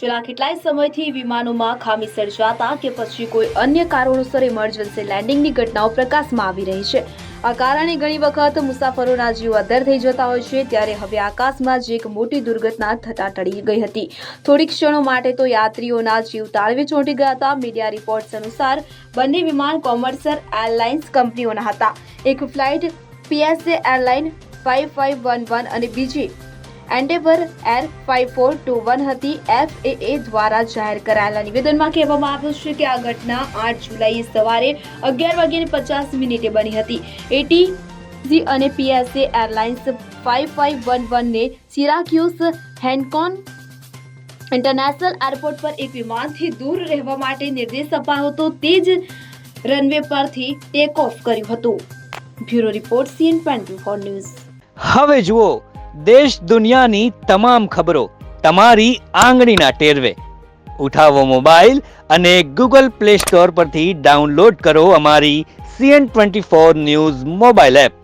છેલ્લા કેટલાય સમયથી વિમાનોમાં ખામી સર્જાતા કે પછી કોઈ અન્ય કારણોસર ઇમરજન્સી લેન્ડિંગની ઘટનાઓ પ્રકાશમાં આવી રહી છે। આ કારણે ઘણી વખત મુસાફરોના જીવ અદ્ધર થઈ જતા હોય છે। ત્યારે હવે આકાશમાં જ એક મોટી દુર્ઘટના થતા ટળી ગઈ હતી। થોડી ક્ષણો માટે તો યાત્રીઓના જીવ તાળવે ચોંટી ગયા હતા। મીડિયા રિપોર્ટ્સ અનુસાર બંને વિમાન કોમર્શિયલ એરલાઇન્સ કંપનીઓના હતા। એક ફ્લાઇટ PSA એરલાઇન 5511 અને બીજી એન્ડેવર એર 5421 હતી। FAA દ્વારા જાહેર કરાયેલા નિવેદનમાં કહેવામાં આવ્યું છે કે આ ઘટના 8 જુલાઈએ સવારે 11:50 બની હતી। ATC અને PSA એરલાઇન્સ 5511 ને સિરાક્યુસ હેન્કોન ઇન્ટરનેશનલ એરપોર્ટ પર એક વિમાનથી દૂર રહેવા માટે નિર્દેશ અપાયો હતો। તે જ રનવે પરથી ટેક ઓફ કર્યું હતું। Bureau report CN24 news. હવે જુઓ દેશ દુનિયાની તમામ ખબરો તમારી આંગળીના ટેરવે। ઉઠાવો મોબાઈલ અને Google Play Store પરથી ડાઉનલોડ કરો અમારી CN24 ન્યૂઝ મોબાઈલ એપ।